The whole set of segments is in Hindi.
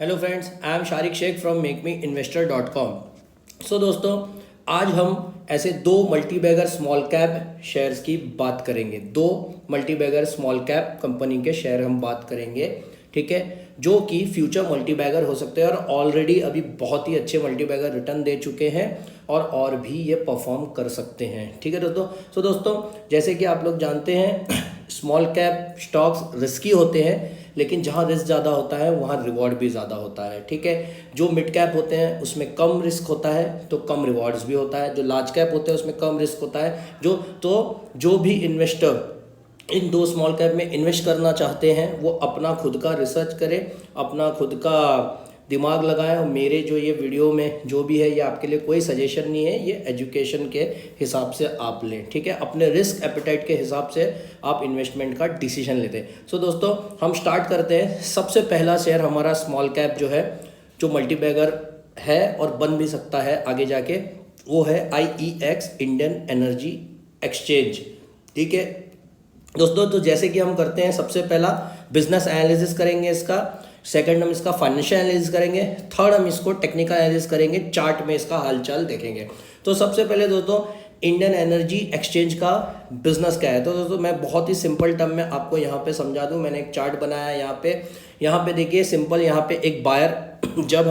Hello friends, I am Shariq Shaikh from make me investor dot com. So दोस्तों, आज हम ऐसे दो मल्टीबैगर स्मॉल कैप शेयर्स की बात करेंगे। दो मल्टीबैगर स्मॉल कैप कंपनी के शेयर हम बात करेंगे, ठीक है, जो कि फ्यूचर मल्टीबैगर हो सकते हैं और ऑलरेडी अभी बहुत ही अच्छे मल्टीबैगर रिटर्न दे चुके हैं और भी ये परफॉर्म कर सकते हैं, ठीक है दोस्तों। सो दोस्तों, जैसे कि आप लोग जानते हैं, स्मॉल कैप स्टॉक्स रिस्की होते हैं, लेकिन जहाँ रिस्क ज़्यादा होता है वहाँ रिवॉर्ड भी ज़्यादा होता है, ठीक है। जो मिड कैप होते हैं उसमें कम रिस्क होता है तो कम रिवॉर्ड्स भी होता है। जो लार्ज कैप होते हैं उसमें कम रिस्क होता है। जो भी इन्वेस्टर इन दो स्मॉल कैप में इन्वेस्ट करना चाहते हैं वो अपना खुद का रिसर्च करें, अपना खुद का दिमाग लगाएं। और मेरे जो ये वीडियो में जो भी है ये आपके लिए कोई सजेशन नहीं है, ये एजुकेशन के हिसाब से आप लें, ठीक है। अपने रिस्क एपेटाइट के हिसाब से आप इन्वेस्टमेंट का डिसीजन लेते हैं। सो दोस्तों, हम स्टार्ट करते हैं। सबसे पहला शेयर हमारा स्मॉल कैप जो है, जो मल्टीबैगर है और बन भी सकता है आगे जाके, वो है IEX, इंडियन एनर्जी एक्सचेंज, ठीक है दोस्तों। तो जैसे कि हम करते हैं, सबसे पहला बिजनेस एनालिसिस करेंगे इसका, सेकंड हम इसका फाइनेंशियल एनालिसिस करेंगे, थर्ड हम इसको टेक्निकल एनालिसिस करेंगे, चार्ट में इसका हालचाल देखेंगे। तो सबसे पहले दोस्तों, इंडियन एनर्जी एक्सचेंज का बिजनेस क्या है। तो दोस्तों, मैं बहुत ही सिंपल टर्म में आपको यहाँ पे समझा दूँ। मैंने एक चार्ट बनाया है यहाँ पे देखिए, सिंपल यहाँ पे एक बायर जब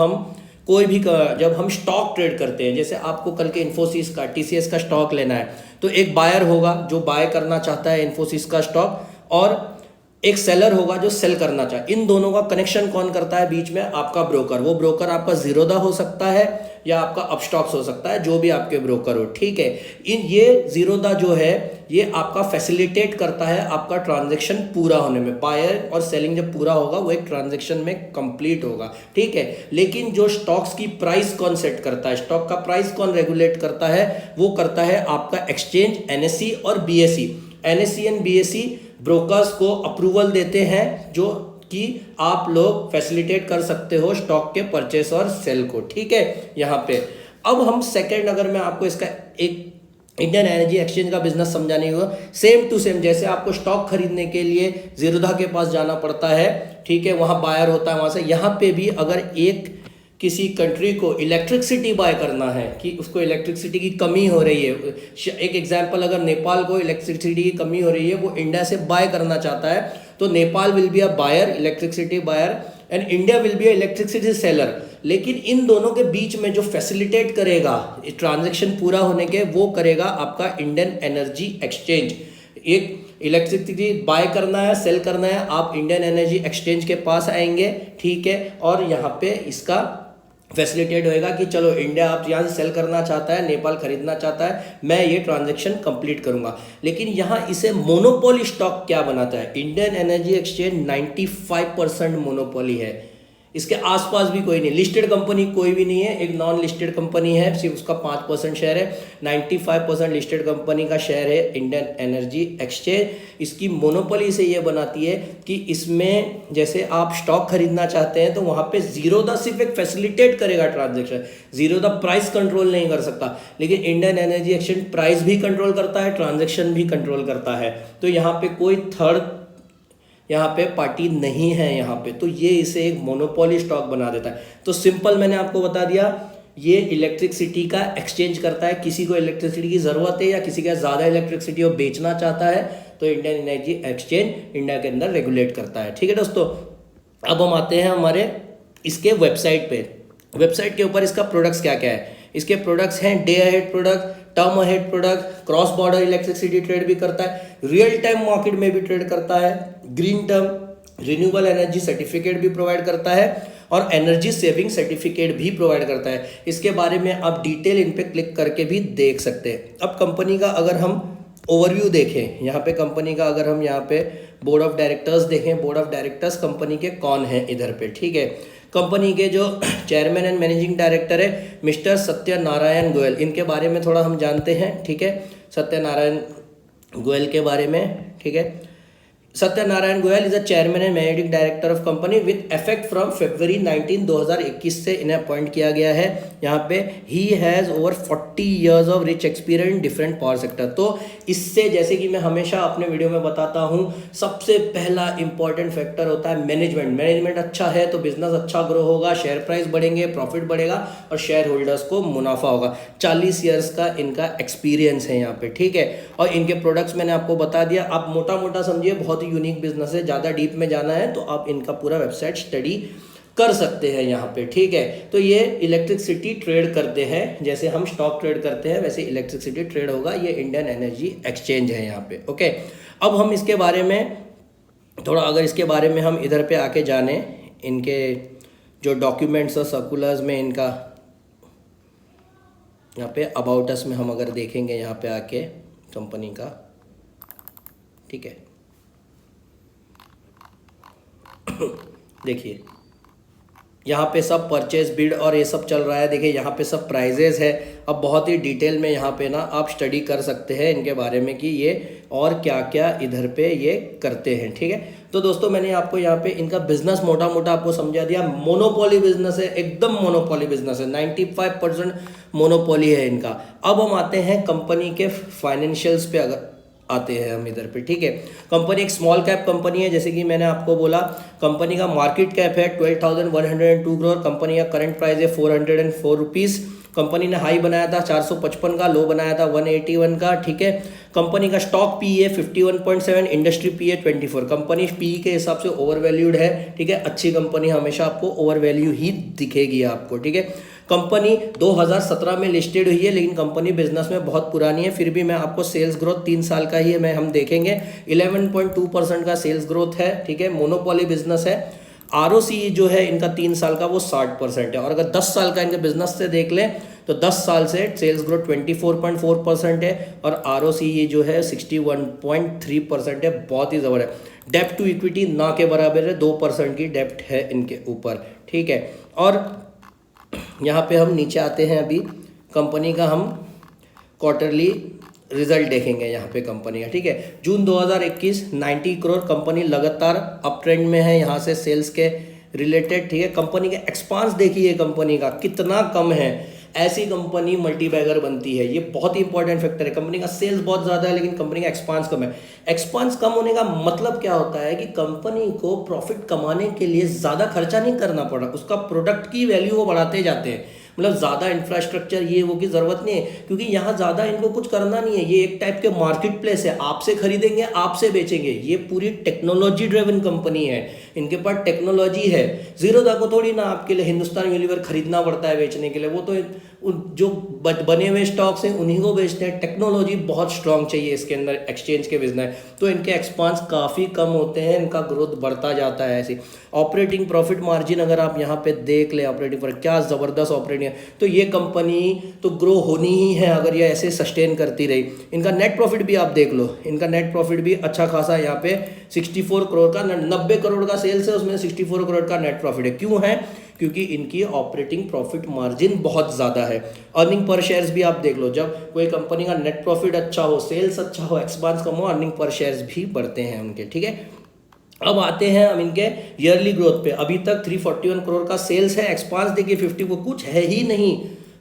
हम स्टॉक ट्रेड करते हैं, जैसे आपको कल के इन्फोसिस का, TCS का स्टॉक लेना है, तो एक बायर होगा जो बाय करना चाहता है इन्फोसिस का स्टॉक, और एक सेलर होगा जो सेल करना चाहे। इन दोनों का कनेक्शन कौन करता है बीच में? आपका ब्रोकर। वो ब्रोकर आपका जीरोधा हो सकता है या आपका अपस्टॉक्स हो सकता है, जो भी आपके ब्रोकर हो, ठीक है। ये जीरोधा जो है ये आपका फैसिलिटेट करता है आपका ट्रांजैक्शन पूरा होने में। बायर और सेलिंग जब पूरा होगा वो एक ट्रांजैक्शन में कंप्लीट होगा, ठीक है। लेकिन जो स्टॉक्स की प्राइस कौन सेट करता है, स्टॉक का प्राइस कौन रेगुलेट करता है, वो करता है आपका एक्सचेंज, NSE और BSE। NSE and BSE brokers को अप्रूवल देते हैं जो कि आप लोग फैसिलिटेट कर सकते हो स्टॉक के परचेस और सेल को, ठीक है। यहाँ पे अब हम सेकंड, अगर मैं आपको इसका एक इंडियन एनर्जी एक्सचेंज का बिजनेस समझाने हुआ, सेम टू सेम जैसे आपको स्टॉक खरीदने के लिए जीरोधा के पास जाना पड़ता है, ठीक है, वहां बायर होता है, वहां से यहाँ पे भी अगर किसी कंट्री को इलेक्ट्रिसिटी बाय करना है कि उसको इलेक्ट्रिसिटी की कमी हो रही है, एक एग्जांपल, अगर नेपाल को इलेक्ट्रिसिटी की कमी हो रही है, वो इंडिया से बाय करना चाहता है, तो Nepal will be a buyer, electricity buyer, and India will be a electricity seller. लेकिन इन दोनों के बीच में जो फैसिलिटेट करेगा ट्रांजेक्शन पूरा होने के, वो करेगा आपका इंडियन एनर्जी एक्सचेंज। एक इलेक्ट्रिसिटी बाय करना है, सेल करना है, आप इंडियन एनर्जी एक्सचेंज के पास आएंगे, ठीक है, और यहाँ पे इसका फैसिलिटेट होएगा कि चलो इंडिया आप यहाँ से सेल करना चाहता है, नेपाल खरीदना चाहता है, मैं ये ट्रांजैक्शन कंप्लीट करूंगा। लेकिन यहाँ इसे मोनोपोली स्टॉक क्या बनाता है? इंडियन एनर्जी एक्सचेंज 95% मोनोपोली है, इसके आसपास भी कोई नहीं, लिस्टेड कंपनी कोई भी नहीं है, एक नॉन लिस्टेड कंपनी है, सिर्फ उसका 5% शेयर है। 95% लिस्टेड कंपनी का शेयर है इंडियन एनर्जी एक्सचेंज। इसकी मोनोपोली से ये बनाती है कि इसमें जैसे आप स्टॉक खरीदना चाहते हैं तो वहां पे जीरोधा सिर्फ एक फैसिलिटेट करेगा ट्रांजेक्शन, जीरोधा प्राइस कंट्रोल नहीं कर सकता, लेकिन इंडियन एनर्जी एक्सचेंज प्राइस भी कंट्रोल करता है, ट्रांजेक्शन भी कंट्रोल करता है। तो यहाँ पे कोई थर्ड यहाँ पे पार्टी नहीं है यहाँ पे, तो ये इसे एक मोनोपोली स्टॉक बना देता है। तो सिंपल मैंने आपको बता दिया, ये इलेक्ट्रिसिटी का एक्सचेंज करता है। किसी को इलेक्ट्रिसिटी की जरूरत है या किसी का ज्यादा इलेक्ट्रिसिटी वो बेचना चाहता है, तो इंडियन एनर्जी एक्सचेंज इंडिया के अंदर रेगुलेट करता है, ठीक है दोस्तों। अब हम आते हैं हमारे इसके वेबसाइट पे। वेबसाइट के ऊपर इसका प्रोडक्ट्स क्या क्या है। इसके प्रोडक्ट्स हैं day ahead product, term ahead product, cross border electricity trade भी करता है, रियल टाइम मार्केट में भी ट्रेड करता है, green term renewable energy certificate भी प्रोवाइड करता है और एनर्जी सेविंग सर्टिफिकेट भी प्रोवाइड करता है। इसके बारे में आप डिटेल इन पे क्लिक करके भी देख सकते हैं। अब कंपनी का अगर हम ओवरव्यू देखें, यहाँ पे कंपनी का अगर हम यहाँ पे बोर्ड ऑफ डायरेक्टर्स देखें, बोर्ड ऑफ डायरेक्टर्स कंपनी के कौन है इधर पे, ठीक है। कंपनी के जो चेयरमैन एंड मैनेजिंग डायरेक्टर है मिस्टर सत्यनारायण गोयल, इनके बारे में थोड़ा हम जानते हैं, ठीक है, सत्यनारायण गोयल के बारे में, ठीक है। Satyanarayan Goyal is a chairman and managing director of company with effect from February 19 2021 से इन्हें अपॉइंट किया गया है। यहाँ पे he has over 40 years of rich experience in different power sector. तो इससे, जैसे कि मैं हमेशा अपने वीडियो में बताता हूँ, सबसे पहला इंपॉर्टेंट फैक्टर होता है मैनेजमेंट। मैनेजमेंट अच्छा है तो बिजनेस अच्छा ग्रो होगा, शेयर प्राइस बढ़ेंगे, प्रॉफिट बढ़ेगा और शेयर होल्डर्स को मुनाफा होगा। 40 ईयर्स का इनका एक्सपीरियंस है यहाँ पे, ठीक है। और इनके प्रोडक्ट्स मैंने आपको बता दिया। आप मोटा मोटा समझिए, बहुत यूनिक बिजनेस है। ज़्यादा डीप में जाना है तो आप इनका पूरा वेबसाइट स्टडी कर सकते हैं यहाँ पे, ठीक है। तो ये इलेक्ट्रिसिटी ट्रेड करते हैं, जैसे हम स्टॉक ट्रेड करते हैं वैसे इलेक्ट्रिसिटी ट्रेड होगा। ये इंडियन एनर्जी एक्सचेंज है यहाँ पे, ओके। अब हम इसके बारे में थोड़ा, अगर इसके बारे में हम इधर पे आके जाने, इनके जो डॉक्यूमेंट्स और सर्कुलर्स में इनका यहाँ पे अबाउट अस में हम अगर देखेंगे यहाँ पे आके कंपनी का, ठीक है, देखिए यहाँ पे सब परचेज बिड और ये सब चल रहा है। देखिए यहाँ पे सब प्राइजेस है। अब बहुत ही डिटेल में यहाँ पे ना आप स्टडी कर सकते हैं इनके बारे में कि ये और क्या क्या इधर पे ये करते हैं, ठीक है। तो दोस्तों, मैंने आपको यहाँ पे इनका बिजनेस मोटा मोटा आपको समझा दिया। मोनोपोली बिजनेस है, एकदम मोनोपोली बिजनेस है, 95% मोनोपोली है इनका। अब हम आते हैं कंपनी के फाइनेंशियल्स पे, अगर आते हैं हम इधर पे, ठीक है। कंपनी एक स्मॉल कैप कंपनी है, जैसे कि मैंने आपको बोला। कंपनी का मार्केट कैप है 12,102 करोड़। कंपनी का करंट प्राइस है 404 रुपीज़। कंपनी ने हाई बनाया था 455 का, लो बनाया था 181 का, ठीक है। कंपनी का स्टॉक पी है 51.7, इंडस्ट्री पी है 24। कंपनी पी के हिसाब से ओवर वैल्यूड है, ठीक है। अच्छी कंपनी हमेशा आपको ओवर वैल्यू ही दिखेगी आपको, ठीक है। कंपनी 2017 में लिस्टेड हुई है, लेकिन कंपनी बिजनेस में बहुत पुरानी है। फिर भी मैं आपको सेल्स ग्रोथ 3 साल का ही है, हम देखेंगे 11.2% का सेल्स ग्रोथ है, ठीक है। मोनोपोली बिजनेस है। ROCE जो है इनका 3 साल का वो 60% है। और अगर 10 साल का इनके बिजनेस से देख लें तो 10 साल से सेल्स ग्रोथ 24.4% है और ROCE जो है 61.3% है। बहुत ही ज़बरदस्त। डेप्ट टू इक्विटी ना के बराबर है, 2% की डेप्ट है इनके ऊपर, ठीक है। और यहाँ पे हम नीचे आते हैं, अभी कंपनी का हम क्वार्टरली रिजल्ट देखेंगे यहाँ पे कंपनी का, ठीक है। जून 2021 90 करोड़। कंपनी लगातार अप ट्रेंड में है यहाँ से सेल्स के रिलेटेड, ठीक है। कंपनी के एक्सपांस देखिए कंपनी का कितना कम है। ऐसी कंपनी मल्टीबैगर बनती है, ये बहुत ही इंपॉर्टेंट फैक्टर है। कंपनी का सेल्स बहुत ज़्यादा है लेकिन कंपनी का एक्सपांस कम है। एक्सपांस कम होने का मतलब क्या होता है कि कंपनी को प्रॉफिट कमाने के लिए ज़्यादा खर्चा नहीं करना पड़ रहा, उसका प्रोडक्ट की वैल्यू वो बढ़ाते जाते हैं। मतलब ज़्यादा इंफ्रास्ट्रक्चर ये वो की ज़रूरत नहीं है, क्योंकि यहाँ ज़्यादा इनको कुछ करना नहीं है। ये एक टाइप के मार्केट प्लेस है, आपसे खरीदेंगे आपसे बेचेंगे। ये पूरी टेक्नोलॉजी ड्रिवन कंपनी है, इनके पास टेक्नोलॉजी है। जीरोधा को थोड़ी ना आपके लिए हिंदुस्तान यूनिलीवर खरीदना पड़ता है बेचने के लिए, वो तो जो बने हुए स्टॉक्स हैं उन्हीं को बेचते हैं। टेक्नोलॉजी बहुत स्ट्रांग चाहिए इसके अंदर, एक्सचेंज के बिजनेस, तो इनके एक्सपांस काफ़ी कम होते हैं, इनका ग्रोथ बढ़ता जाता है ऐसे। ऑपरेटिंग प्रॉफिट मार्जिन अगर आप यहाँ पे देख ले, ऑपरेटिंग पर क्या ज़बरदस्त ऑपरेटिंग है। तो ये कंपनी तो ग्रो होनी ही है अगर ये ऐसे सस्टेन करती रही। इनका नेट प्रॉफिट भी आप देख लो, इनका नेट प्रॉफिट भी अच्छा खासा है। यहाँ पे 64 करोड़ का, 90 करोड़ का सेल्स है, उसमें 64 करोड़ का नेट प्रॉफिट है। क्यों है? क्योंकि इनकी ऑपरेटिंग प्रॉफिट मार्जिन बहुत ज़्यादा है। अर्निंग पर शेयर्स भी आप देख लो, जब कोई कंपनी का नेट प्रॉफिट अच्छा हो, सेल्स अच्छा हो, एक्सपांस कम हो, अर्निंग पर शेयर्स भी बढ़ते हैं उनके, ठीक है। अब आते हैं हम इनके ईयरली ग्रोथ पे। अभी तक 341 करोड़ का सेल्स है, एक्सपांस देखिए 50 को कुछ है ही नहीं।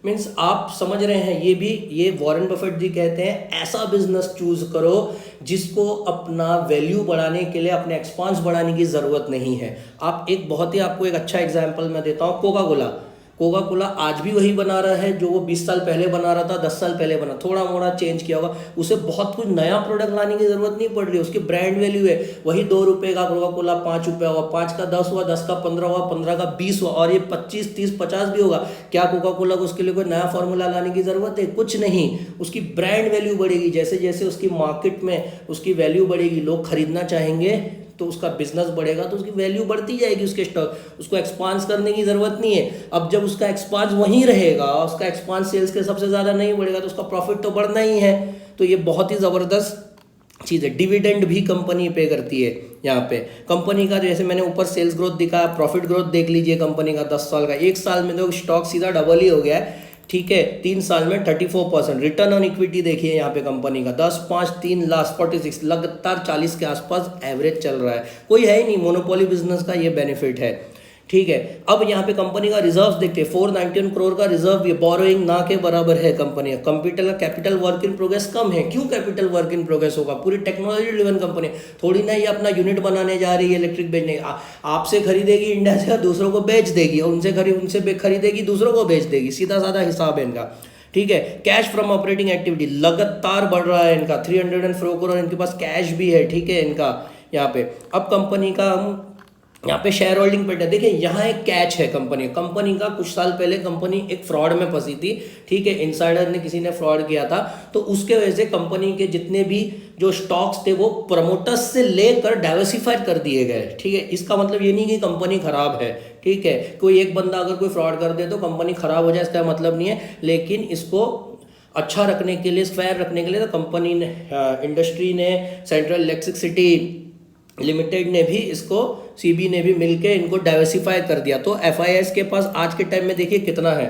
मीन्स आप समझ रहे हैं, ये वॉरेन बफेट जी कहते हैं ऐसा बिजनेस चूज करो जिसको अपना वैल्यू बढ़ाने के लिए अपने एक्सपांस बढ़ाने की ज़रूरत नहीं है। आप एक बहुत ही आपको एक अच्छा एग्जाम्पल मैं देता हूँ, कोका कोला आज भी वही बना रहा है जो वो 20 साल पहले बना रहा था, 10 साल पहले बना, थोड़ा मोड़ा चेंज किया होगा। उसे बहुत कुछ नया प्रोडक्ट लाने की जरूरत नहीं पड़ रही, उसकी ब्रांड वैल्यू है वही। 2 रुपये का कोका कोला 5 रुपये हुआ, 5 का 10 हुआ, 10 का 15 हुआ, 15 का 20 हुआ, और ये 25, 30, 50 भी होगा। क्या कोका कोला को उसके लिए कोई नया फॉर्मूला लाने की जरूरत है? कुछ नहीं। उसकी ब्रांड वैल्यू बढ़ेगी, जैसे जैसे उसकी मार्केट में उसकी वैल्यू बढ़ेगी, लोग खरीदना चाहेंगे तो उसका बिजनेस बढ़ेगा, तो उसकी वैल्यू बढ़ती जाएगी उसके स्टॉक। उसको एक्सपांस करने की जरूरत नहीं है। अब जब उसका एक्सपांस वहीं रहेगा, उसका एक्सपांस सेल्स के सबसे ज़्यादा नहीं बढ़ेगा, तो उसका प्रॉफिट तो बढ़ना ही है। तो ये बहुत ही ज़बरदस्त चीज़ है। डिविडेंड भी कंपनी पे करती है। यहाँ पे कंपनी का जैसे मैंने ऊपर सेल्स ग्रोथ दिखाया, प्रॉफिट ग्रोथ देख लीजिए कंपनी का 10 साल का। 1 साल में तो स्टॉक सीधा डबल ही हो गया है, ठीक है, 3 साल में 34%। रिटर्न ऑन इक्विटी देखिए यहाँ पे कंपनी का 10, 5, 3 लास्ट 46, लगातार 40 के आसपास एवरेज चल रहा है। कोई है ही नहीं, मोनोपोली बिजनेस का ये बेनिफिट है। ठीक है, अब यहाँ पे कंपनी का रिजर्व देखते हैं, 491 करोड़ का रिजर्व, ये बोरोइंग ना के बराबर है कंपनी का। कैपिटल वर्क इन प्रोग्रेस कम है। क्यों कैपिटल वर्क इन प्रोग्रेस होगा? पूरी टेक्नोलॉजी ड्रिवन कंपनी, थोड़ी ना ये अपना यूनिट बनाने जा रही है इलेक्ट्रिक बेचने। आपसे खरीदेगी इंडिया से, दूसरों को बेच देगी, और उनसे खरीदेगी, दूसरों को बेच देगी। सीधा साधा हिसाब है इनका। ठीक है, कैश फ्रॉम ऑपरेटिंग एक्टिविटी लगातार बढ़ रहा है इनका, 304 करोड़ इनके पास कैश भी है। ठीक है, इनका यहाँ पे। अब कंपनी का हम यहाँ पे शेयर होल्डिंग पैटर्न देखिए, यहाँ एक कैच है कंपनी का। कुछ साल पहले कंपनी एक फ्रॉड में फंसी थी। ठीक है, इनसाइडर ने किसी ने फ्रॉड किया था, तो उसके वजह से कंपनी के जितने भी जो स्टॉक्स थे वो प्रमोटर्स से लेकर डाइवर्सिफाइड कर दिए गए। ठीक है, इसका मतलब ये नहीं कि कंपनी खराब है। ठीक है, कोई एक बंदा अगर कोई फ्रॉड कर दे तो कंपनी खराब हो जाए, इसका मतलब नहीं है। लेकिन इसको अच्छा रखने के लिए, फेयर रखने के लिए, तो कंपनी ने, इंडस्ट्री ने, सेंट्रल इलेक्ट्रिसिटी लिमिटेड ने भी इसको, सीबी ने भी मिलके इनको डाइवर्सिफाई कर दिया। तो एफआईआईएस के पास आज के टाइम में देखिए कितना है,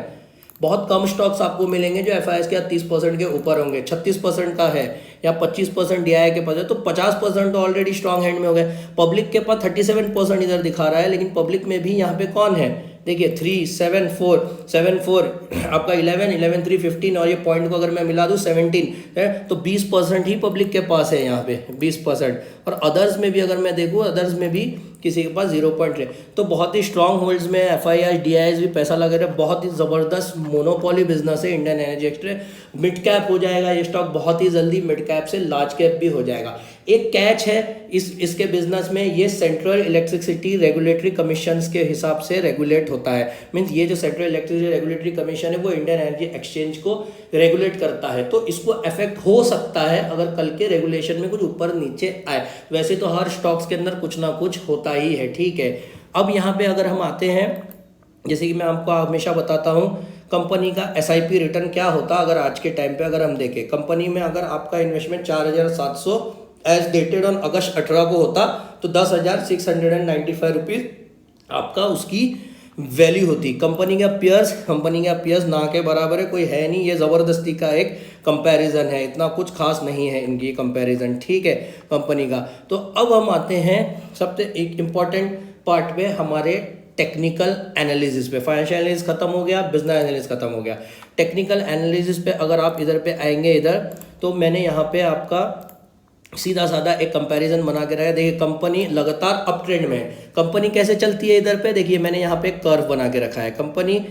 बहुत कम स्टॉक्स आपको मिलेंगे जो एफआईआईएस के 30% के ऊपर होंगे। 36% का है या 25% डीआई के पास है, तो 50% तो ऑलरेडी स्ट्रॉन्ग हैंड में हो गए। पब्लिक के पास 37% इधर दिखा रहा है, लेकिन पब्लिक में भी यहाँ पे कौन है देखिए, 3, 7, 4 आपका 11, 11, 3, 15, और ये पॉइंट को अगर मैं मिला दूँ 17 है, तो 20% ही पब्लिक के पास है यहाँ पे, 20%। और अदर्स में भी अगर मैं देखूँ, अदर्स में भी किसी के पास 0 है। तो बहुत ही स्ट्रॉन्ग होल्ड्स में एफआईआई, डीआईएस भी पैसा लगा रहे, बहुत ही ज़बरदस्त मोनोपोली बिजनेस है Indian energy exchange. Mid cap हो जाएगा ये स्टॉक बहुत ही जल्दी, मिड कैप से लार्ज कैप भी हो जाएगा। एक कैच है इसके बिजनेस में, ये सेंट्रल इलेक्ट्रिसिटी रेगुलेटरी कमीशंस के हिसाब से रेगुलेट होता है। मीन्स ये जो सेंट्रल इलेक्ट्रिसिटी रेगुलेटरी कमीशन है वो इंडियन एनर्जी एक्सचेंज को रेगुलेट करता है। तो इसको इफेक्ट हो सकता है अगर कल के रेगुलेशन में कुछ ऊपर नीचे आए। वैसे तो हर स्टॉक्स के अंदर कुछ ना कुछ होता ही है। ठीक है, अब यहाँ पे अगर हम आते हैं, जैसे कि मैं आपको हमेशा बताता हूँ, कंपनी का एसआईपी रिटर्न क्या होता अगर आज के टाइम पे अगर हम देखें, कंपनी में अगर आपका investment 4700 as dated on August 18 को होता, तो 10,695 रुपीज आपका उसकी वैल्यू होती। कंपनी का पियर्स ना के बराबर है, कोई है नहीं। ये ज़बरदस्ती का एक कंपैरिजन है, इतना कुछ खास नहीं है इनकी कंपैरिजन। ठीक है, कंपनी का। तो अब हम आते हैं सबसे एक इम्पॉर्टेंट पार्ट पे, हमारे टेक्निकल एनालिसिस पे। फाइनेंशियल एनालिसिस खत्म हो गया, बिजनेस एनालिसिस खत्म हो गया। टेक्निकल एनालिसिस पे अगर आप इधर पे आएंगे इधर, तो मैंने यहाँ पे आपका सीधा साधा एक कंपैरिजन बना के रखा। देखिए कंपनी लगातार अप ट्रेंड में है। कंपनी कैसे चलती है इधर पे देखिए, मैंने यहाँ पे एक कर्व बना के रखा है। कंपनी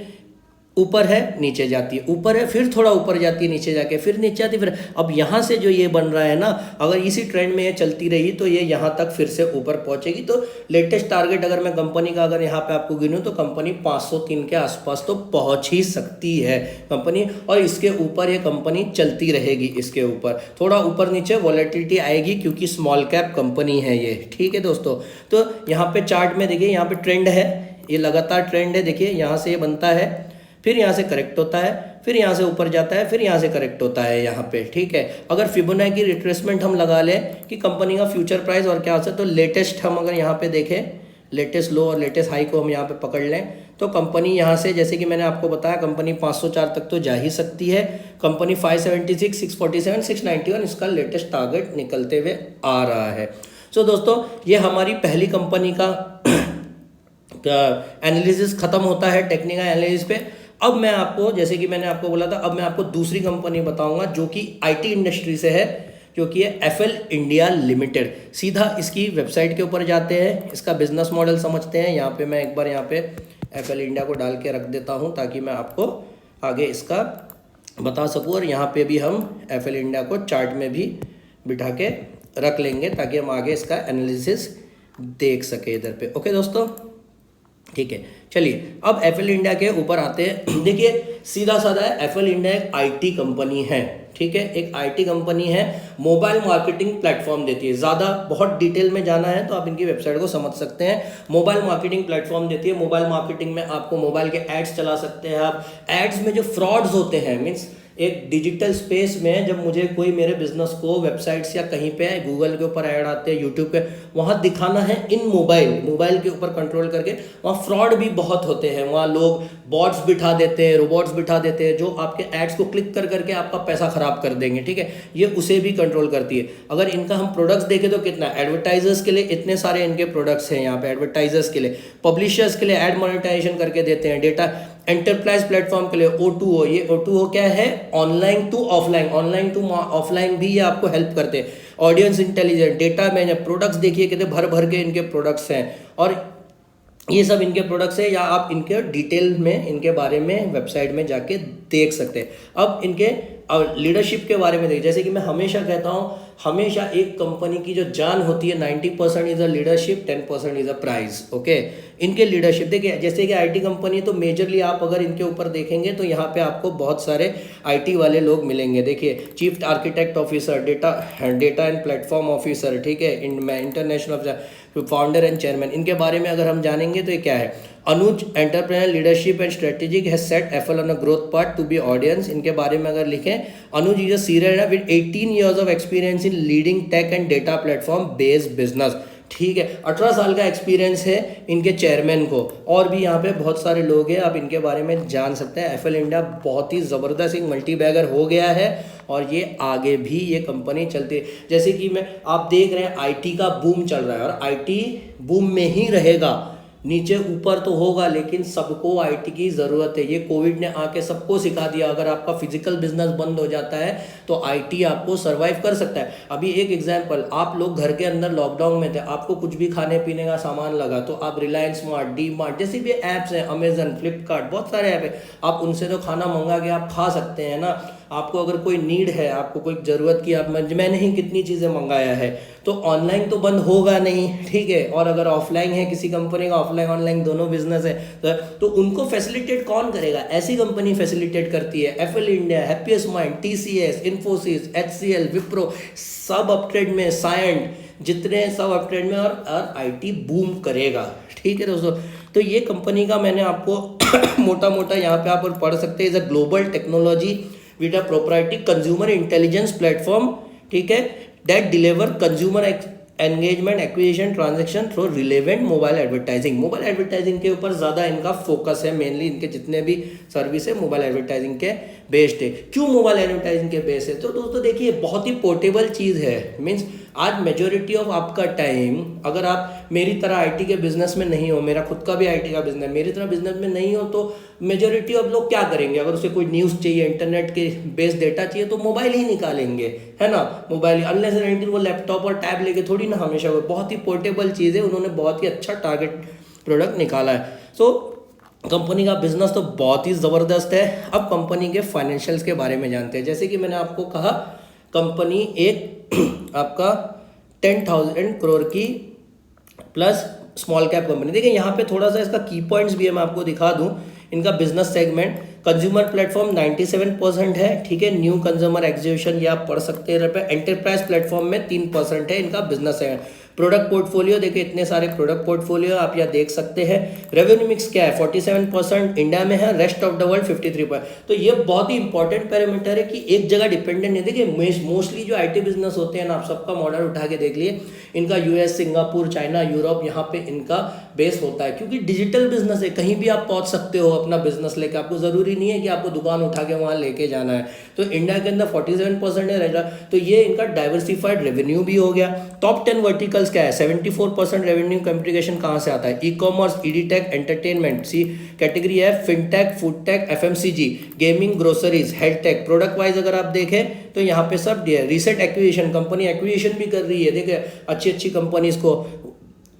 ऊपर है, नीचे जाती है, ऊपर है, फिर थोड़ा ऊपर जाती है, नीचे जाके फिर नीचे आती है, फिर अब यहाँ से जो ये बन रहा है ना, अगर इसी ट्रेंड में ये चलती रही तो ये यहाँ तक फिर से ऊपर पहुँचेगी। तो लेटेस्ट टारगेट अगर मैं कंपनी का अगर यहाँ पे आपको गिनूँ तो कंपनी 503 के आसपास तो पहुँच ही सकती है कंपनी, और इसके ऊपर ये कंपनी चलती रहेगी। इसके ऊपर थोड़ा ऊपर नीचे वॉलेटिलिटी आएगी क्योंकि स्मॉल कैप कंपनी है ये। ठीक है दोस्तों, तो यहाँ पे चार्ट में देखिए, यहाँ पे ट्रेंड है, ये लगातार ट्रेंड है। देखिए यहाँ से ये बनता है, फिर यहाँ से करेक्ट होता है, फिर यहाँ से ऊपर जाता है, फिर यहाँ से करेक्ट होता है यहाँ पे। ठीक है, अगर फिबोनाची रिट्रेसमेंट हम लगा लें कि कंपनी का फ्यूचर प्राइस और क्या होता है, तो लेटेस्ट हम अगर यहाँ पे देखें, लेटेस्ट लो और लेटेस्ट हाई को हम यहाँ पे पकड़ लें, तो कंपनी यहाँ से, जैसे कि मैंने आपको बताया, कंपनी 504 तक तो जा ही सकती है। कंपनी 576, 647, 691 इसका लेटेस्ट टारगेट निकलते हुए आ रहा है। सो दोस्तों, ये हमारी पहली कंपनी का एनालिसिस खत्म होता है टेक्निकल एनालिसिस पे। अब मैं आपको, जैसे कि मैंने आपको बोला था, अब मैं आपको दूसरी कंपनी बताऊंगा जो कि आईटी इंडस्ट्री से है, जो कि है एफएल इंडिया लिमिटेड। सीधा इसकी वेबसाइट के ऊपर जाते हैं, इसका बिजनेस मॉडल समझते हैं। यहाँ पे मैं एक बार यहाँ पे एफएल इंडिया को डाल के रख देता हूँ ताकि मैं आपको आगे इसका बता सकूँ, और यहाँ पे भी हम एफएल इंडिया को चार्ट में भी बिठा के रख लेंगे ताकि हम आगे इसका एनालिसिस देख सके इधर पे। ओके दोस्तों, ठीक है, चलिए अब एफएल इंडिया के ऊपर आते हैं। देखिए सीधा साधा है, एफएल इंडिया एक आईटी कंपनी है। ठीक है, एक आईटी कंपनी है, मोबाइल मार्केटिंग प्लेटफॉर्म देती है। ज़्यादा बहुत डिटेल में जाना है तो आप इनकी वेबसाइट को समझ सकते हैं। मोबाइल मार्केटिंग प्लेटफॉर्म देती है। मोबाइल मार्केटिंग में आपको मोबाइल के एड्स चला सकते हैं आप। एड्स में जो फ्रॉड्स होते हैं, मीन्स एक डिजिटल स्पेस में जब मुझे कोई मेरे बिजनेस को वेबसाइट्स या कहीं पे गूगल के ऊपर ऐड आते हैं, यूट्यूब पे, वहाँ दिखाना है इन मोबाइल के ऊपर कंट्रोल करके, वहाँ फ्रॉड भी बहुत होते हैं, वहाँ लोग बॉट्स बिठा देते हैं, रोबोट्स बिठा देते हैं जो आपके एड्स को क्लिक कर करके आपका पैसा खराब कर देंगे, ठीक है, ये उसे भी कंट्रोल करती है। अगर इनका हम प्रोडक्ट्स देखें तो कितना एडवर्टाइजर्स के लिए इतने सारे इनके प्रोडक्ट्स हैं यहाँ पे, एडवर्टाइजर्स के लिए, पब्लिशर्स के लिए एड मोनेटाइजेशन करके देते हैं, डेटा एंटरप्राइज प्लेटफॉर्म के लिए O2O, ये O2O क्या है, ऑनलाइन टू ऑफलाइन भी ये आपको हेल्प करते हैं, audience intelligence, data manage, products देखिए कितने भर भर के इनके प्रोडक्ट्स हैं, और ये सब इनके प्रोडक्ट्स है, या आप इनके डिटेल में इनके बारे में वेबसाइट में जाके देख सकते हैं। अब इनके लीडरशिप के बारे में देखिए, जैसे कि मैं हमेशा कहता हूँ, हमेशा एक कंपनी की जो जान होती है 90% is a leadership, 10% is a prize, okay. इनके लीडरशिप देखिए, जैसे कि आईटी कंपनी तो मेजरली आप अगर इनके ऊपर देखेंगे तो यहाँ पे आपको बहुत सारे आईटी वाले लोग मिलेंगे। देखिए chief architect officer, data and platform officer, ठीक है, इंटरनेशनल फाउंडर एंड चेयरमैन, इनके बारे में अगर हम जानेंगे तो ये क्या है, Anuj entrepreneur leadership and strategic has set FL on a growth path to be audience, इनके बारे में अगर लिखें, Anuj is a senior with 18 years of experience in leading tech and data platform based business, ठीक है, 18 साल का एक्सपीरियंस है इनके चेयरमैन को, और भी यहाँ पे बहुत सारे लोग हैं, आप इनके बारे में जान सकते हैं। एफएल इंडिया बहुत ही ज़बरदस्त एक मल्टी बैगर हो गया है, और ये आगे भी ये कंपनी चलती है। जैसे कि आप देख रहे हैं आईटी का बूम चल रहा है, और आईटी बूम में ही रहेगा, नीचे ऊपर तो होगा, लेकिन सबको आईटी की ज़रूरत है। ये कोविड ने आके सबको सिखा दिया, अगर आपका फिजिकल बिजनेस बंद हो जाता है तो आईटी आपको सरवाइव कर सकता है। अभी एक एग्जांपल, आप लोग घर के अंदर लॉकडाउन में थे, आपको कुछ भी खाने पीने का सामान लगा तो आप रिलायंस स्मार्ट, डी मार्ट, जैसे भी ऐप्स हैं, अमेजन, फ्लिपकार्ट, बहुत सारे ऐप है, आप उनसे तो खाना मंगा के आप खा सकते हैं ना। आपको अगर कोई नीड है, आपको कोई ज़रूरत की, आप मैंने ही कितनी चीज़ें मंगाया है, तो ऑनलाइन तो बंद होगा नहीं, ठीक है। और अगर ऑफलाइन है किसी कंपनी का, ऑफलाइन ऑनलाइन दोनों बिजनेस है, तो उनको फैसिलिटेट कौन करेगा, ऐसी कंपनी फैसिलिटेट करती है। FL India, happiest mind, TCS, Infosys, HCL, Wipro, सब अपट्रेड में, सायंट, जितने सब अपट्रेड में, और आईटी बूम करेगा, ठीक है दोस्तों। तो ये कंपनी का मैंने आपको मोटा मोटा यहाँ पे आप पढ़ सकते हैं, is a global technology with a proprietary consumer intelligence platform, ठीक है, that deliver consumer engagement, acquisition, transaction through relevant mobile advertising. Mobile advertising के ऊपर ज़्यादा इनका फोकस है, मेनली इनके जितने भी सर्विस है मोबाइल एडवर्टाइजिंग के बेस्ड है। क्यों मोबाइल एडवर्टाइजिंग के बेस है, तो दोस्तों देखिए बहुत ही पोर्टेबल चीज़ है, मीन्स आज मेजोरिटी ऑफ आपका टाइम, अगर आप मेरी तरह आईटी के बिजनेस में नहीं हो, मेरा खुद का भी आईटी का बिजनेस, मेरी तरह बिजनेस में नहीं हो, तो मेजोरिटी ऑफ लोग क्या करेंगे, अगर उसे कोई न्यूज़ चाहिए, इंटरनेट के बेस्ड डेटा चाहिए, तो मोबाइल ही निकालेंगे, है ना, मोबाइल, अनलेस एंड अनटिल वो लैपटॉप और टैब लेके थोड़ी ना हमेशा, वो बहुत ही पोर्टेबल चीज़ है, उन्होंने बहुत ही अच्छा टारगेट प्रोडक्ट निकाला है। सो कंपनी का बिजनेस तो बहुत ही ज़बरदस्त है। अब कंपनी के फाइनेंशियल्स के बारे में जानते हैं। जैसे कि मैंने आपको कहा, कंपनी एक आपका 10,000 करोड़ की प्लस स्मॉल कैप कंपनी। देखिए यहाँ पे थोड़ा सा इसका की पॉइंट्स भी है, मैं आपको दिखा दूँ। इनका बिजनेस सेगमेंट, कंज्यूमर प्लेटफॉर्म 97% है, ठीक है, न्यू कंज्यूमर एक्विजिशन ये आप पढ़ सकते हैं, एंटरप्राइज प्लेटफॉर्म में 3% है इनका बिजनेस है। प्रोडक्ट पोर्टफोलियो देखिए, इतने सारे प्रोडक्ट पोर्टफोलियो आप यहाँ देख सकते हैं। रेवेन्यू मिक्स क्या है, 47% इंडिया में है, रेस्ट ऑफ द वर्ल्ड 53%। तो ये बहुत ही इंपॉर्टेंट पैरामीटर है कि एक जगह डिपेंडेंट नहीं। देखिए मोस्टली जो आईटी बिजनेस होते हैं ना, आप सबका मॉडल उठा के देख लिए, इनका यूएस, सिंगापुर, चाइना, यूरोप, यहाँ पे इनका बेस होता है, क्योंकि डिजिटल बिजनेस है, कहीं भी आप पहुंच सकते हो अपना बिजनेस लेके, आपको जरूरी नहीं है कि आपको दुकान उठा के वहां लेके जाना है। तो इंडिया के अंदर 47% है, तो ये इनका डाइवर्सिफाइड रेवेन्यू भी हो गया। टॉप 10 वर्टिकल्स क्या है, 74% रेवेन्यू कंट्रीब्यूशन कहाँ से आता है, e commerce, edtech, entertainment, C category है, fintech, foodtech, FMCG, gaming, groceries, health tech. Product wise अगर आप देखें तो यहाँ पे सब दिया है। रिसेंट एक्विजिशन, कंपनी एक्विजिशन भी कर रही है, देखिए अच्छी कंपनीज को,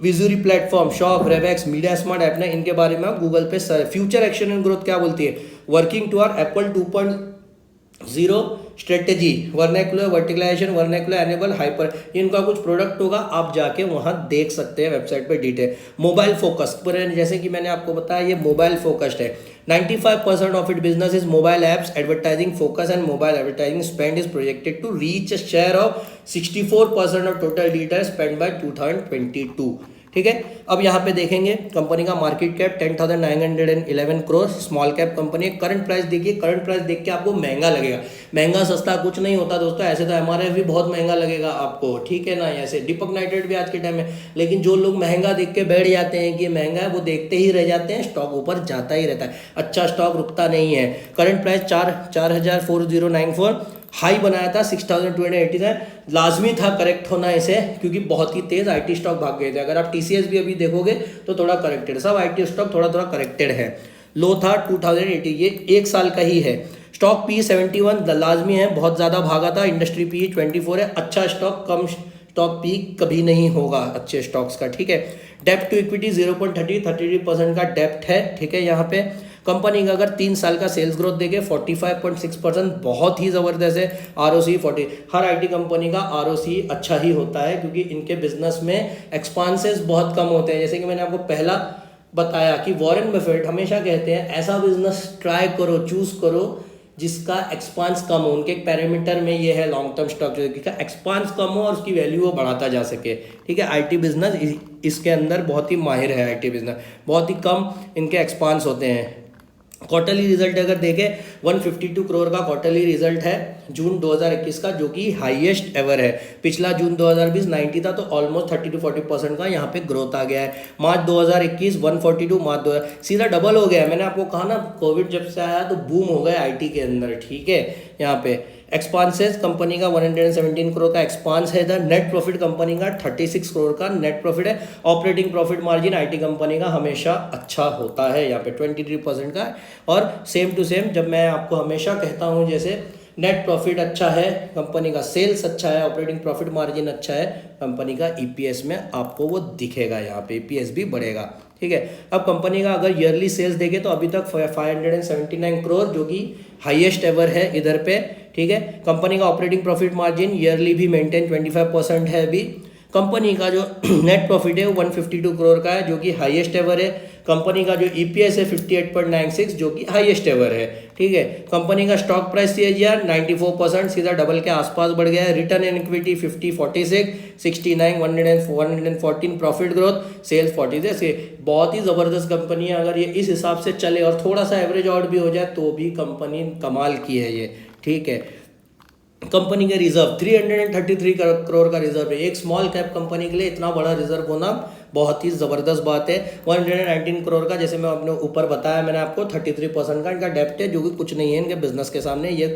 विजुरी प्लेटफॉर्म, शॉप, रेवेक्स, मीडिया स्मार्ट ऐप, ना इनके बारे में आप गूगल पे फ्यूचर एक्शन एंड ग्रोथ क्या बोलती है, working toward Apple 2.0 strategy, vernacular verticalization, vernacular enable hyper, इनका कुछ प्रोडक्ट होगा, आप जाके वहां देख सकते हैं वेबसाइट पे डिटेल। मोबाइल फोकस, जैसे कि मैंने आपको बताया ये मोबाइल फोकस्ड है। 95% of its business is mobile apps, advertising focus and mobile advertising spend is projected to reach a share of 64% of total data spent by 2022. ठीक है। अब यहाँ पे देखेंगे कंपनी का market cap 10,911 crore, small cap company है। करंट प्राइस देखिए, करंट प्राइस देख के आपको महंगा लगेगा, महंगा सस्ता कुछ नहीं होता दोस्तों। ऐसे तो एमआरएफ भी बहुत महंगा लगेगा आपको, ठीक है ना, ऐसे दीपक नाइट्रेट भी आज के टाइम में। लेकिन जो लोग महंगा देख के बैठ जाते हैं कि महंगा है, वो देखते ही रह जाते हैं, स्टॉक ऊपर जाता ही रहता है, अच्छा स्टॉक रुकता नहीं है। करंट प्राइस 4,4094, हाई बनाया था 6,289, लाजमी था करेक्ट होना इसे, क्योंकि बहुत ही तेज आईटी स्टॉक भाग गए थे। अगर आप टीसीएस भी अभी देखोगे तो थोड़ा करेक्टेड, सब आईटी स्टॉक थोड़ा थोड़ा करेक्टेड है। लो था 2080, ये एक साल का ही है। स्टॉक पी 71 लाजमी है, बहुत ज़्यादा भागा था। इंडस्ट्री पी 24 है, अच्छा स्टॉक, कम स्टॉक पी कभी नहीं होगा अच्छे स्टॉक्स का, ठीक है। डेप्ट टू इक्विटी 0.33% का डेप्ट है, ठीक है। यहाँ पे कंपनी का अगर 3 साल का सेल्स ग्रोथ देखे 45.6%, बहुत ही ज़बरदस्त है। आरओसी 40, हर आईटी कंपनी का आरओसी अच्छा ही होता है, क्योंकि इनके बिजनेस में एक्सपांसेस बहुत कम होते हैं। जैसे कि मैंने आपको पहला बताया कि वॉरेन बफेट हमेशा कहते हैं ऐसा बिजनेस ट्राई करो, चूज करो जिसका एक्सपांस कम हो। उनके पैरामीटर में ये है लॉन्ग टर्म स्टॉक जो एक्सपांस कम हो और उसकी वैल्यू वो बढ़ाता जा सके, ठीक है। आईटी बिजनेस इसके अंदर बहुत ही माहिर है, आईटी बिजनेस बहुत ही कम इनके एक्सपांस होते हैं। क्वार्टरली रिजल्ट अगर देखें 152 करोड़ का क्वार्टरली रिजल्ट है जून 2021 का, जो कि हाईएस्ट एवर है। पिछला जून 2020 90 था, तो ऑलमोस्ट 30-40% का यहाँ पे ग्रोथ आ गया है। मार्च 2021 142, मार्च 2000 सीधा डबल हो गया है। मैंने आपको कहा ना, कोविड जब से आया तो बूम हो गया आईटी के अंदर, ठीक है। यहाँ पे एक्सपांसेस कंपनी का 117 करोड़ का एक्सपांस है इधर। नेट प्रॉफिट कंपनी का 36 करोड़ का नेट प्रॉफिट है। Operating profit margin IT company का हमेशा अच्छा होता है, यहाँ पे 23% का है। और सेम टू सेम जब मैं आपको हमेशा कहता हूँ, जैसे नेट प्रॉफिट अच्छा है कंपनी का, सेल्स अच्छा है, ऑपरेटिंग प्रॉफिट मार्जिन अच्छा है कंपनी का, ईपीएस में आपको वो दिखेगा, यहाँ पे ईपीएस भी बढ़ेगा, ठीक है। अब कंपनी का अगर ईयरली सेल्स देखें तो अभी तक 579 करोड़, जो कि हाईएस्ट एवर है इधर पे, ठीक है। कंपनी का ऑपरेटिंग प्रॉफिट मार्जिन ईयरली भी मेंटेन 25% है अभी। कंपनी का जो नेट प्रॉफिट है वो 152 करोड़ का है, जो कि हाईएस्ट एवर है। कंपनी का जो ईपीएस है 58.96, जो कि हाईएस्ट एवर है, ठीक है। कंपनी का स्टॉक प्राइस सीएजीआर 94%, सीधा डबल के आसपास बढ़ गया है। Return in equity 50-46, 69, 114, profit growth, sales 40 से बहुत ही ज़बरदस्त कंपनी है। अगर ये इस हिसाब से चले और थोड़ा सा एवरेज आउट भी हो जाए तो भी कंपनी कमाल की है ये, ठीक है। कंपनी के रिजर्व 333 करोड़ का रिजर्व है। एक स्मॉल कैप कंपनी के लिए इतना बड़ा रिजर्व होना बहुत ही ज़बरदस्त बात है। 119 करोड़ का, जैसे मैं अपने ऊपर बताया मैंने आपको, 33% का इनका डेप्ट है, जो कि कुछ नहीं है इनके बिजनेस के सामने, ये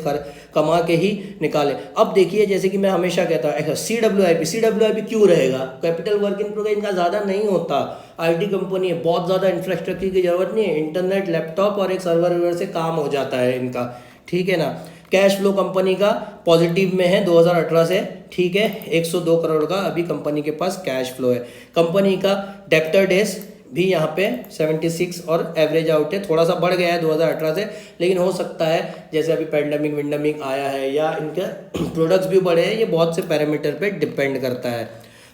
कमा के ही निकाले। अब देखिए, जैसे कि मैं हमेशा कहता हूँ, CWIP क्यों रहेगा? कैपिटल वर्क इन प्रोग्रेस इनका ज़्यादा नहीं होता। आईटी कंपनी है, बहुत ज़्यादा इंफ्रास्ट्रक्चर की जरूरत नहीं है, इंटरनेट, लैपटॉप और एक सर्वर से काम हो जाता है इनका, ठीक है ना। कैश फ्लो कंपनी का पॉजिटिव में है 2018 से, ठीक है। 102 करोड़ का अभी कंपनी के पास कैश फ्लो है। कंपनी का डेप्टर डेज भी यहाँ पे 76 और एवरेज आउट है, थोड़ा सा बढ़ गया है 2018 से, लेकिन हो सकता है जैसे अभी पेंडेमिक आया है या इनके प्रोडक्ट्स भी बढ़े हैं, ये बहुत से पैरामीटर पे डिपेंड करता है।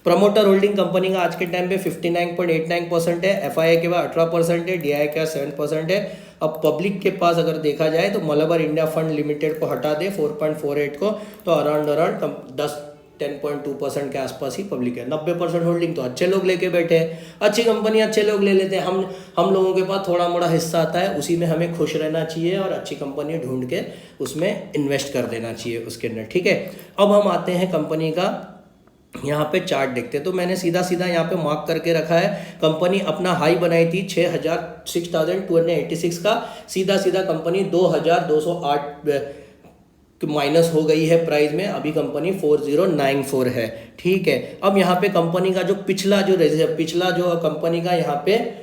प्रमोटर होल्डिंग कंपनी का आज के टाइम पे 59.89% है, एफआईआई के बाद 18% है, डीआई का 7% है। अब पब्लिक के पास अगर देखा जाए तो मलबार इंडिया फंड लिमिटेड को हटा दे 4.48 को, तो अराउंड 10.2% के आसपास ही पब्लिक है। 90% होल्डिंग तो अच्छे लोग लेके बैठे हैं, अच्छी कंपनी अच्छे लोग ले लेते हैं। हम लोगों के पास थोड़ा मोड़ा हिस्सा आता है, उसी में हमें खुश रहना चाहिए और अच्छी कंपनी ढूंढ के उसमें इन्वेस्ट कर देना चाहिए उसके अंदर, ठीक है। अब हम आते हैं कंपनी का यहाँ पे चार्ट देखते हैं, तो मैंने सीधा यहाँ पे मार्क करके रखा है। कंपनी अपना हाई बनाई थी 6,286 का, सीधा कंपनी 2,208 माइनस हो गई है प्राइस में, अभी कंपनी 4094 है, ठीक है। अब यहाँ पे कंपनी का जो पिछला जो कंपनी का यहाँ पे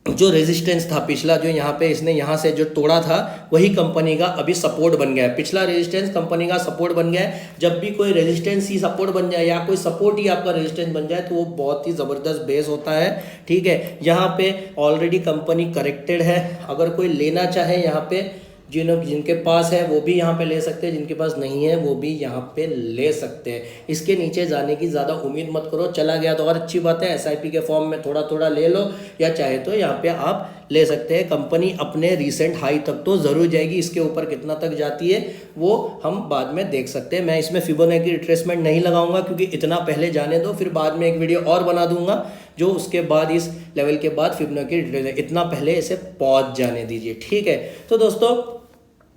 जो रेजिस्टेंस था, पिछला जो यहाँ पे इसने यहाँ से जो तोड़ा था, वही कंपनी का अभी सपोर्ट बन गया है। पिछला रेजिस्टेंस कंपनी का सपोर्ट बन गया है। जब भी कोई रेजिस्टेंस ही सपोर्ट बन जाए या कोई सपोर्ट ही आपका रेजिस्टेंस बन जाए तो वो बहुत ही ज़बरदस्त बेस होता है, ठीक है। यहाँ पे ऑलरेडी कंपनी करेक्टेड है, अगर कोई लेना चाहे यहाँ पे जिनके पास है वो भी यहाँ पे ले सकते हैं, जिनके पास नहीं है वो भी यहाँ पे ले सकते हैं। इसके नीचे जाने की ज़्यादा उम्मीद मत करो, चला गया तो और अच्छी बात है, एसआईपी के फॉर्म में थोड़ा ले लो, या चाहे तो यहाँ पे आप ले सकते हैं। कंपनी अपने रीसेंट हाई तक तो ज़रूर जाएगी, इसके ऊपर कितना तक जाती है वो हम बाद में देख सकते हैं। मैं इसमें फिबोनाची रिट्रेसमेंट नहीं लगाऊंगा, क्योंकि इतना पहले जाने दो, फिर बाद में एक वीडियो और बना दूंगा जो उसके बाद इस लेवल के बाद फिबोनाची डिटेल्स है, इतना पहले इसे पहुंच जाने दीजिए। ठीक है, तो दोस्तों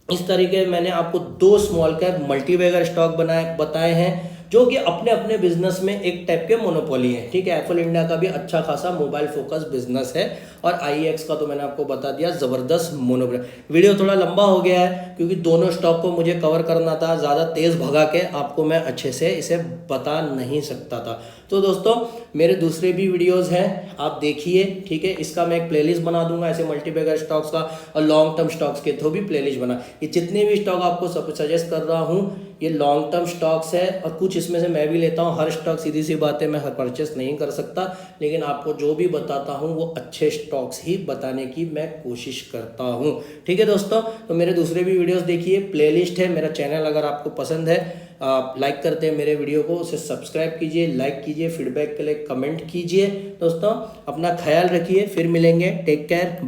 इस तरीके मैंने आपको 2 स्मॉल कैप मल्टीबैगर स्टॉक बताए हैं जो कि अपने अपने बिजनेस में एक टाइप के मोनोपोली हैं। ठीक है, एप्पल इंडिया का भी अच्छा खासा मोबाइल फोकस बिजनेस है और आईएक्स का तो मैंने आपको बता दिया, जबरदस्त मोनोपोली। वीडियो थोड़ा लंबा हो गया है क्योंकि दोनों स्टॉक को मुझे कवर करना था, ज़्यादा तेज़ भगा के आपको मैं अच्छे से इसे बता नहीं सकता था। तो दोस्तों मेरे दूसरे भी वीडियोस हैं, आप देखिए। ठीक है, इसका मैं एक प्लेलिस्ट बना दूंगा ऐसे मल्टीबैगर स्टॉक्स का और लॉन्ग टर्म स्टॉक्स के तो भी प्लेलिस्ट बना। ये जितने भी स्टॉक आपको सब सजेस्ट कर रहा हूँ ये लॉन्ग टर्म स्टॉक्स है और कुछ इसमें से मैं भी लेता हूँ। हर स्टॉक सीधी सी बात है मैं हर परचेस नहीं कर सकता, लेकिन आपको जो भी बताता हूँ वो अच्छे स्टॉक्स ही बताने की मैं कोशिश करता हूँ। ठीक है दोस्तों, तो मेरे दूसरे भी वीडियोस देखिए, प्लेलिस्ट है मेरा चैनल, अगर आपको पसंद है आप लाइक करते हैं मेरे वीडियो को उसे सब्सक्राइब कीजिए, लाइक कीजिए, फीडबैक के लिए कमेंट कीजिए। दोस्तों अपना ख्याल रखिए, फिर मिलेंगे, टेक केयर।